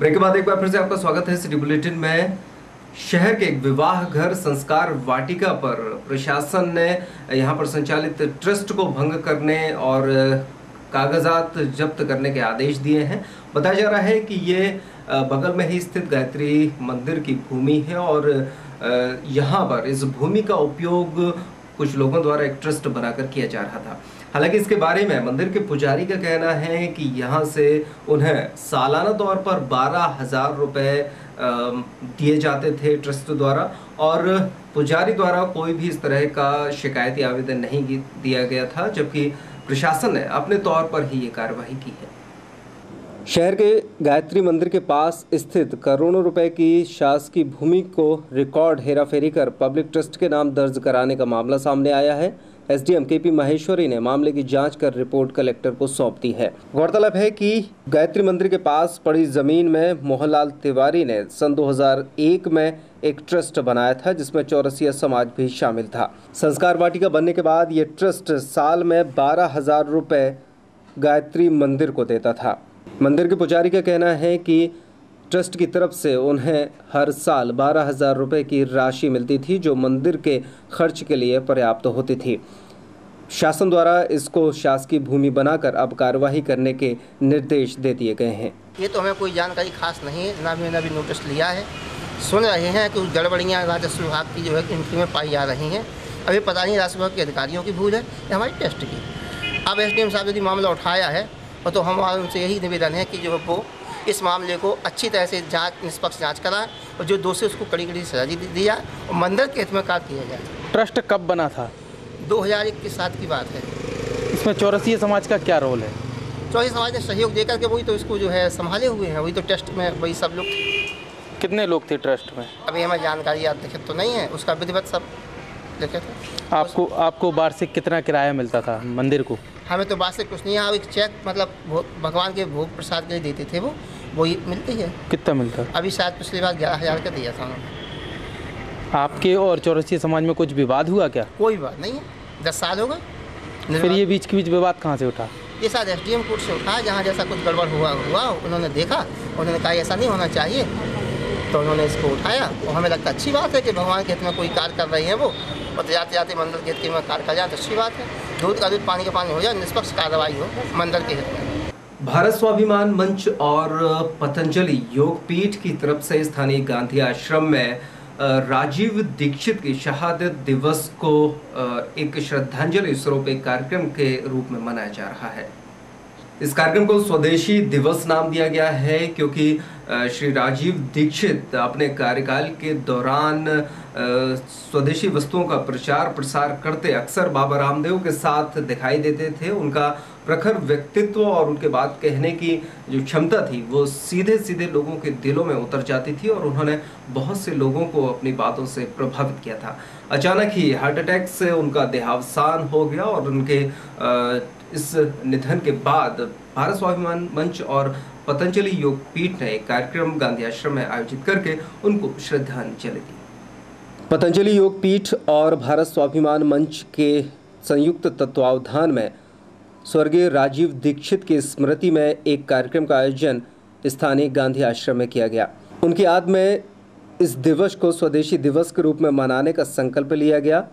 Break के बाद एक बार फिर से आपका स्वागत है सिटी बुलेटिन में। शहर के एक विवाह घर संस्कार वाटिका पर प्रशासन ने यहां पर संचालित ट्रस्ट को भंग करने और कागजात जब्त करने के आदेश दिए हैं। बताया जा रहा है कि ये बगल में ही स्थित गायत्री मंदिर की भूमि है और यहां पर इस भूमि का उपयोग कुछ लोगों द्वारा एक ट्रस्ट बनाकर किया जा रहा था। हालांकि इसके बारे में मंदिर के पुजारी का कहना है कि यहाँ से उन्हें सालाना तौर पर 12,000 रुपये दिए जाते थे ट्रस्ट द्वारा, और पुजारी द्वारा कोई भी इस तरह का शिकायती आवेदन नहीं दिया गया था, जबकि प्रशासन ने अपने तौर पर ही ये कार्रवाई की है। शहर के गायत्री मंदिर के पास स्थित करोड़ों रुपए की शासकीय भूमि को रिकॉर्ड हेराफेरी कर पब्लिक ट्रस्ट के नाम दर्ज कराने का मामला सामने आया है। एसडीएम केपी महेश्वरी ने मामले की जांच कर रिपोर्ट कलेक्टर को सौंप दी है। गौरतलब है कि गायत्री मंदिर के पास पड़ी जमीन में मोहनलाल तिवारी ने सन 2001 में एक ट्रस्ट बनाया था, जिसमें चौरसिया समाज भी शामिल था। संस्कार वाटिका बनने के बाद ये ट्रस्ट साल में 12,000 रुपये गायत्री मंदिर को देता था। मंदिर के पुजारी का कहना है कि ट्रस्ट की तरफ से उन्हें हर साल 12,000 रुपये की राशि मिलती थी, जो मंदिर के खर्च के लिए पर्याप्त होती थी। शासन द्वारा इसको शासकीय भूमि बनाकर अब कार्यवाही करने के निर्देश दे दिए गए हैं। ये तो हमें कोई जानकारी खास नहीं है, ना मैंने अभी नोटिस लिया है। सुन रहे हैं कि गड़बड़ियाँ राजस्व विभाग की जो है इनकी में पाई जा रही हैं। अभी पता नहीं राजस्व विभाग के अधिकारियों की भूल है या हमारी टेस्ट की। अब एसडीएम साहब यदि मामला उठाया है तो हमारा उनसे यही निवेदन है कि जो वो इस मामले को अच्छी तरह से निष्पक्ष जांच कराएं और जो दोषी उसको कड़ी कड़ी सजा दी जाए और मंदिर के हित में कार्य किया जाए। ट्रस्ट कब बना था? 2021 की बात है। इसमें चौरसिया समाज का क्या रोल है? चौरसिया समाज ने सहयोग देकर के वही तो इसको जो है संभाले हुए हैं, वही तो ट्रस्ट में वही सब लोग। कितने लोग थे ट्रस्ट में? अभी हमें जानकारी याद लिखित तो नहीं है, उसका विधिवत सब लिखे थे। आपको वार्षिक कितना किराया मिलता था मंदिर को? हमें तो वार्षिक कुछ नहीं है, एक चेक मतलब भगवान के भोग प्रसाद के लिए देते थे, वो ही मिलती है। कितना मिलता? अभी शायद पिछली बार 11,000 का दिया था उन्होंने। आपके और चौरसिया समाज में कुछ विवाद हुआ क्या? कोई बात नहीं है, 10 साल हो गए। फिर ये बीच के बीच विवाद कहाँ से उठा? ये शायद एसडीएम कोर्ट से उठा, जहाँ जैसा कुछ गड़बड़ हुआ उन्होंने देखा, उन्होंने कहा ऐसा नहीं होना चाहिए, तो उन्होंने इसको उठाया। और हमें लगता अच्छी बात है कि भगवान के हित में कोई कार्य कर रही है वो, और जाते जाते मंदिर के हित में कार्य कर जाए तो अच्छी बात है। दूध का दूध पानी का पानी हो जाए, निष्पक्ष कार्रवाई हो मंदिर के हित में। भारत स्वाभिमान मंच और पतंजलि योग पीठ की तरफ से स्थानीय गांधी आश्रम में राजीव दीक्षित की शहादत दिवस को एक श्रद्धांजलि स्वरूप एक कार्यक्रम के रूप में मनाया जा रहा है। इस कार्यक्रम को स्वदेशी दिवस नाम दिया गया है, क्योंकि श्री राजीव दीक्षित अपने कार्यकाल के दौरान स्वदेशी वस्तुओं का प्रचार प्रसार करते अक्सर बाबा रामदेव के साथ दिखाई देते थे। उनका प्रखर व्यक्तित्व और उनके बात कहने की जो क्षमता थी वो सीधे सीधे लोगों के दिलों में उतर जाती थी, और उन्होंने बहुत से लोगों को अपनी बातों से प्रभावित किया था। अचानक ही हार्ट अटैक से उनका देहावसान हो गया, और उनके इस निधन के बाद भारत स्वाभिमान मंच और पतंजलि योग पीठ ने एक कार्यक्रम गांधी आश्रम में आयोजित करके उनको श्रद्धांजलि दी। पतंजलि योग पीठ और भारत स्वाभिमान मंच के संयुक्त तत्वावधान में स्वर्गीय राजीव दीक्षित की स्मृति में एक कार्यक्रम का आयोजन स्थानीय गांधी आश्रम में किया गया। उनकी याद में इस दिवस को स्वदेशी दिवस के रूप में मनाने का संकल्प लिया गया।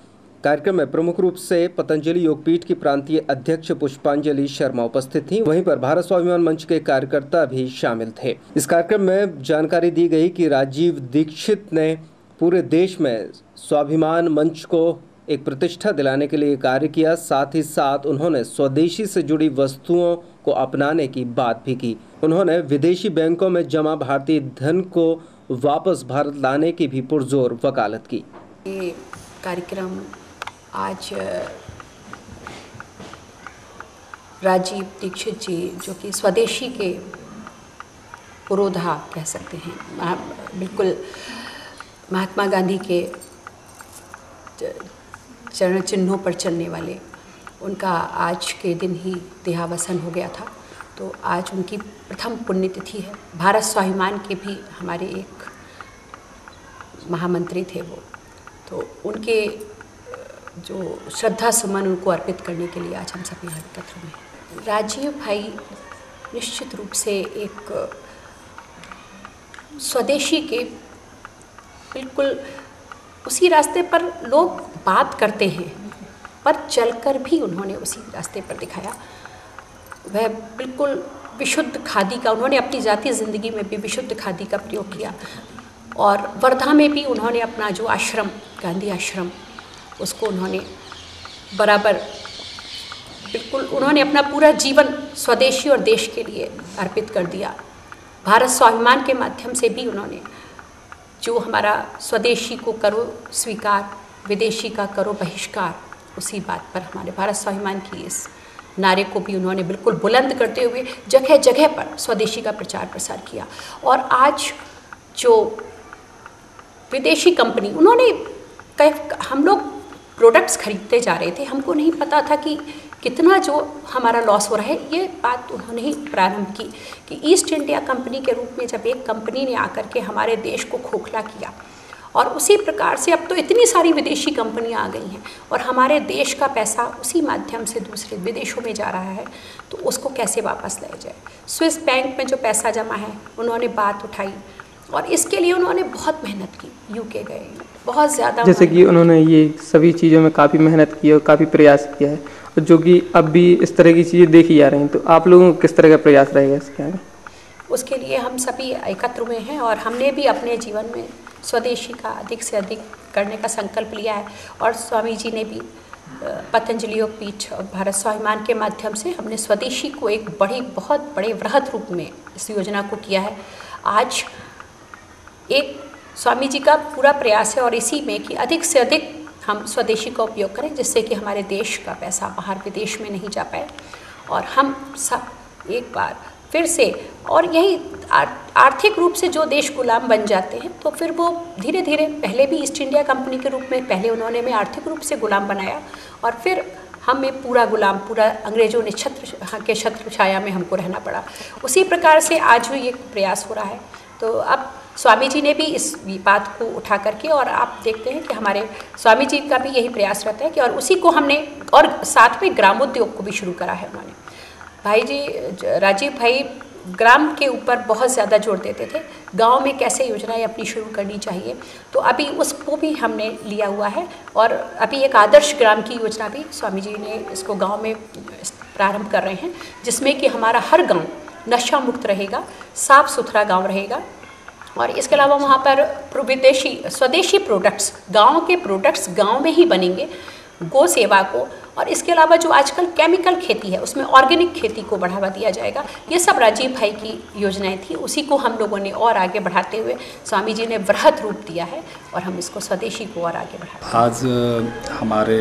कार्यक्रम में प्रमुख रूप से पतंजलि योगपीठ की प्रांतीय अध्यक्ष पुष्पांजलि शर्मा उपस्थित थीं। वहीं पर भारत स्वाभिमान मंच के कार्यकर्ता भी शामिल थे। इस कार्यक्रम में जानकारी दी गई कि राजीव दीक्षित ने पूरे देश में स्वाभिमान मंच को एक प्रतिष्ठा दिलाने के लिए कार्य किया। साथ ही साथ उन्होंने स्वदेशी से जुड़ी वस्तुओं को अपनाने की बात भी की। उन्होंने विदेशी बैंकों में जमा भारतीय धन को वापस भारत लाने की भी पुरजोर वकालत की। ये कार्यक्रम आज राजीव दीक्षित जी, जो कि स्वदेशी के पुरोधा कह सकते हैं, बिल्कुल महात्मा गांधी के चरण चिन्हों पर चलने वाले, उनका आज के दिन ही देहावसान हो गया था। तो आज उनकी प्रथम पुण्यतिथि है। भारत स्वाभिमान के भी हमारे एक महामंत्री थे वो, तो उनके जो श्रद्धा सुमन उनको अर्पित करने के लिए आज हम सब यहाँ एकत्र हुए हैं। राजीव भाई निश्चित रूप से एक स्वदेशी के बिल्कुल उसी रास्ते पर लोग बात करते हैं, पर चलकर भी उन्होंने उसी रास्ते पर दिखाया। वह बिल्कुल विशुद्ध खादी का, उन्होंने अपनी जाती ज़िंदगी में भी विशुद्ध खादी का प्रयोग किया, और वर्धा में भी उन्होंने अपना जो आश्रम, गांधी आश्रम, उसको उन्होंने बराबर बिल्कुल उन्होंने अपना पूरा जीवन स्वदेशी और देश के लिए अर्पित कर दिया। भारत स्वाभिमान के माध्यम से भी उन्होंने जो हमारा स्वदेशी को करो स्वीकार, विदेशी का करो बहिष्कार, उसी बात पर हमारे भारत स्वाभिमान की इस नारे को भी उन्होंने बिल्कुल बुलंद करते हुए जगह जगह पर स्वदेशी का प्रचार प्रसार किया। और आज जो विदेशी कंपनी, उन्होंने हम लोग प्रोडक्ट्स खरीदते जा रहे थे, हमको नहीं पता था कि कितना जो हमारा लॉस हो रहा है। ये बात उन्होंने ही प्रारंभ की कि ईस्ट इंडिया कंपनी के रूप में जब एक कंपनी ने आकर के हमारे देश को खोखला किया, और उसी प्रकार से अब तो इतनी सारी विदेशी कंपनियां आ गई हैं और हमारे देश का पैसा उसी माध्यम से दूसरे विदेशों में जा रहा है, तो उसको कैसे वापस लाया जाए। स्विस बैंक में जो पैसा जमा है, उन्होंने बात उठाई और इसके लिए उन्होंने बहुत मेहनत की, यूके गए, बहुत ज़्यादा, जैसे कि उन्होंने ये सभी चीज़ों में काफ़ी मेहनत की और काफ़ी प्रयास किया है, जो कि अब भी इस तरह की चीज़ें देखी जा रही हैं। तो आप लोगों का किस तरह का प्रयास रहेगा इसके आगे? उसके लिए हम सभी एकत्र हुए हैं और हमने भी अपने जीवन में स्वदेशी का अधिक से अधिक करने का संकल्प लिया है। और स्वामी जी ने भी पतंजलि योग पीठ और भारत स्वाभिमान के माध्यम से हमने स्वदेशी को एक बहुत बड़े वृहद रूप में इस योजना को किया है। आज एक स्वामी जी का पूरा प्रयास है और इसी में कि अधिक से अधिक हम स्वदेशी का उपयोग करें, जिससे कि हमारे देश का पैसा बाहर विदेश में नहीं जा पाए और हम सब एक बार फिर से, और यही आर्थिक रूप से जो देश गुलाम बन जाते हैं तो फिर वो धीरे धीरे, पहले भी ईस्ट इंडिया कंपनी के रूप में पहले उन्होंने हमें आर्थिक रूप से गुलाम बनाया और फिर हमें पूरा अंग्रेज़ों ने छत्र छाया में हमको रहना पड़ा। उसी प्रकार से आज भी एक प्रयास हो रहा है। तो अब स्वामी जी ने भी इस बात को उठा करके, और आप देखते हैं कि हमारे स्वामी जी का भी यही प्रयास रहता है कि, और उसी को हमने, और साथ में ग्रामोद्योग को भी शुरू करा है उन्होंने। भाई जी, राजीव भाई ग्राम के ऊपर बहुत ज़्यादा जोर देते थे, गांव में कैसे योजनाएं अपनी शुरू करनी चाहिए, तो अभी उसको भी हमने लिया हुआ है। और अभी एक आदर्श ग्राम की योजना भी स्वामी जी ने इसको गांव में प्रारंभ कर रहे हैं, जिसमें कि हमारा हर गांव नशा मुक्त रहेगा, साफ़ सुथरा गांव रहेगा। और इसके अलावा वहाँ पर स्वदेशी प्रोडक्ट्स, गांव के प्रोडक्ट्स गांव में ही बनेंगे, गौ सेवा को, और इसके अलावा जो आजकल केमिकल खेती है उसमें ऑर्गेनिक खेती को बढ़ावा दिया जाएगा। ये सब राजीव भाई की योजनाएं थी, उसी को हम लोगों ने और आगे बढ़ाते हुए स्वामी जी ने वृहद रूप दिया है और हम इसको स्वदेशी को और आगे बढ़ाते हैं। आज हमारे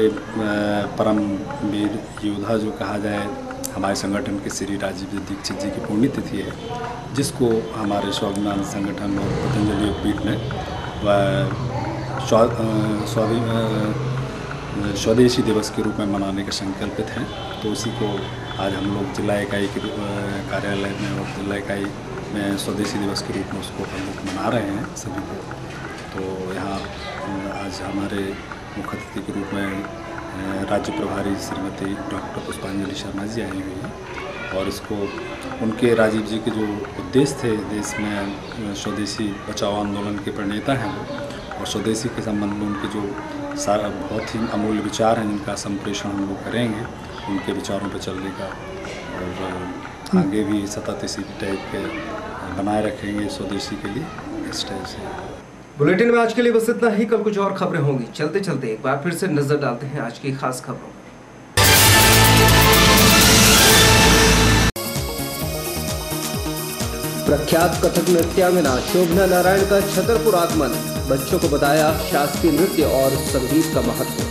परम वीर योद्धा जो कहा जाए, हमारे संगठन के श्री राजीव दीक्षित जी की पुण्यतिथि है, जिसको हमारे स्वाभिमान संगठन और पतंजलि योग पीठ ने स्वदेशी दिवस के रूप में मनाने के संकल्पित हैं। तो उसी को आज हम लोग जिला इकाई के कार्यालय में और जिला इकाई में स्वदेशी दिवस के रूप में उसको हम लोग मना रहे हैं सभी को। तो यहाँ आज हमारे मुख्य अतिथि के रूप में राज्य प्रभारी श्रीमती डॉक्टर पुष्पांजलि शर्मा जी आई हुई हैं और इसको उनके राजीव जी के जो उद्देश्य थे, देश में स्वदेशी बचाओ आंदोलन के प्रणेता हैं वो, और स्वदेशी के संबंध में उनके जो सारा बहुत ही अमूल्य विचार हैं जिनका संप्रेषण हम लोग करेंगे, उनके विचारों पर चलने का, और आगे भी सतत इसी टाइप के बनाए रखेंगे स्वदेशी के लिए, इस टाइप से। बुलेटिन में आज के लिए बस इतना ही। कल कुछ और खबरें होंगी। चलते चलते एक बार फिर से नजर डालते हैं आज की खास खबरों। प्रख्यात कथक नृत्यांगना शोभना नारायण का छतरपुर आगमन, बच्चों को बताया शास्त्रीय नृत्य और संगीत का महत्व।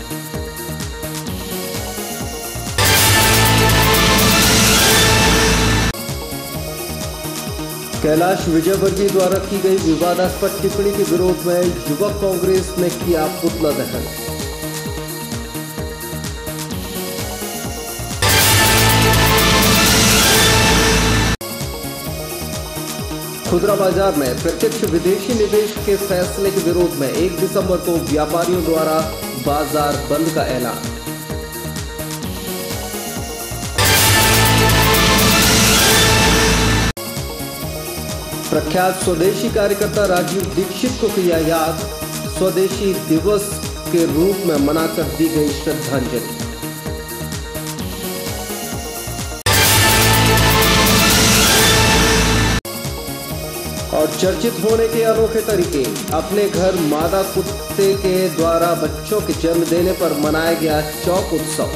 कैलाश विजयवर्गीय द्वारा की गई विवादास्पद टिप्पणी के विरोध में युवक कांग्रेस ने किया पुतला दहन। खुदरा बाजार में प्रत्यक्ष विदेशी निवेश के फैसले के विरोध में 1 दिसंबर को व्यापारियों द्वारा बाजार बंद का ऐलान। प्रख्यात स्वदेशी कार्यकर्ता राजीव दीक्षित को किया याद, स्वदेशी दिवस के रूप में मनाकर दी गई श्रद्धांजलि। और चर्चित होने के अनोखे तरीके, अपने घर मादा कुत्ते के द्वारा बच्चों के जन्म देने पर मनाया गया चौक उत्सव।